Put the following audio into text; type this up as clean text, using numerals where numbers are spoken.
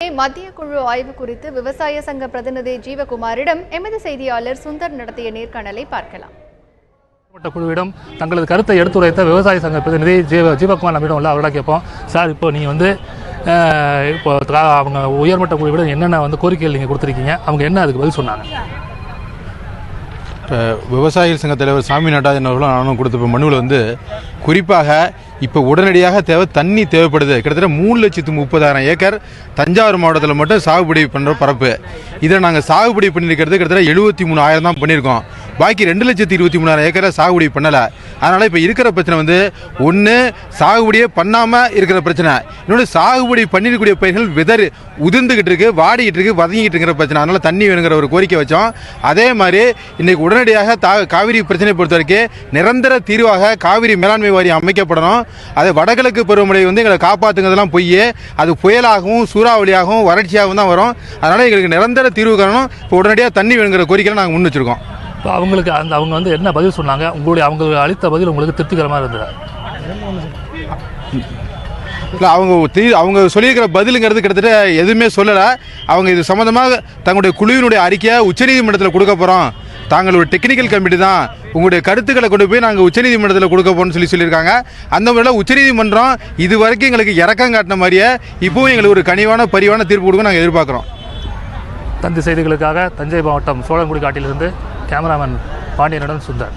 மத்திய குழு ஆய்வு குறித்து விவசாய சங்க பிரதிநிதி ஜீவகுமாரிடம் எமது செய்தியாளர் சுந்தர் நடத்திய நேர்காணலை பார்க்கலாம். குழுவிடம் தங்களது கருத்தை எடுத்துரைத்த விவசாய சங்க பிரதிநிதி ஜீவகுமார் நம்மிடம் உள்ள அவரிடம் கேட்போம். சார், இப்போ நீங்கள் இப்போ அவங்க உயர்மட்ட குழுவிடம் என்னென்ன கோரிக்கைகள் நீங்கள் கொடுத்துருக்கீங்க, அவங்க என்ன அதுக்கு பதில் சொன்னாங்க? இப்போ விவசாயிகள் சங்க தலைவர் சாமி நடராஜன் அவர்களும் நானும் கொடுத்த மனுவில் குறிப்பாக இப்போ உடனடியாக தண்ணி தேவைப்படுது. கிட்டத்தட்ட 3,30,000 ஏக்கர் தஞ்சாவூர் மாவட்டத்தில் மட்டும் சாகுபடி பண்ணுற பரப்பு. இதை நாங்கள் சாகுபடி பண்ணியிருக்கிறது கிட்டத்தட்ட 73,000 தான் பண்ணியிருக்கோம். பாக்கி 2,23,000 ஏக்கரை சாகுபடி பண்ணலை. அதனால் இப்போ இருக்கிற பிரச்சனை ஒன்று சாகுபடியே பண்ணாமல் இருக்கிற பிரச்சனை, இன்னொன்று சாகுபடி பண்ணிருக்கக்கூடிய பயிர்கள் உதிர்ந்துகிட்டு இருக்கு, வாடிக்கிட்டு இருக்கு, வதங்கிட்டு இருக்கிற பிரச்சனை. அதனால் தண்ணி வேணுங்கிற ஒரு கோரிக்கை வச்சோம். அதே மாதிரி இன்னைக்கு உடனடியாக காவிரி பிரச்சனை பொறுத்த வரைக்கும் நிரந்தர தீர்வாக காவிரி மேலாண்மை வாரியம் அமைக்கப்படணும். அது வடகிழக்கு பருவமழை எங்களை காப்பாற்றுங்கிறதுலாம் பொய். அது புயலாகவும் சூறாவளியாகவும் வறட்சியாகவும் தான் வரும். அதனால் எங்களுக்கு நிரந்தர தீர்வு காரணம் இப்போ உடனடியாக தண்ணி வேணுங்கிற கோரிக்கையை நாங்கள் முன் வச்சிருக்கோம். இப்போ அவங்களுக்கு அவங்க என்ன பதில் சொன்னாங்க? அவங்க அளித்த பதில் உங்களுக்கு திருப்திகரமாக இருந்ததா? இல்லை, அவங்க சொல்லியிருக்கிற பதிலுங்கிறது கிட்டத்தட்ட எதுவுமே சொல்லலை. அவங்க இது சம்மந்தமாக தங்களுடைய குழுவினுடைய அறிக்கையை உச்சநீதிமன்றத்தில் கொடுக்க போகிறோம், தாங்கள் ஒரு டெக்னிக்கல் கமிட்டி தான், உங்களுடைய கருத்துக்களை கொண்டு போய் நாங்கள் உச்சநீதிமன்றத்தில் கொடுக்க போகிறோம்னு சொல்லியிருக்காங்க. அந்த முறையில் உச்சநீதிமன்றம் இது வரைக்கும் எங்களுக்கு இறக்கம் காட்டின மாதிரியே இப்போவும் எங்களுக்கு ஒரு கனிவான பரிவான தீர்ப்பு கொடுக்க நாங்கள் எதிர்பார்க்குறோம். தந்தி செய்திகளுக்காக தஞ்சை மாவட்டம் சோழங்குடி காட்டிலிருந்து கேமராமேன் பாண்டியனுடன் சுந்தர்.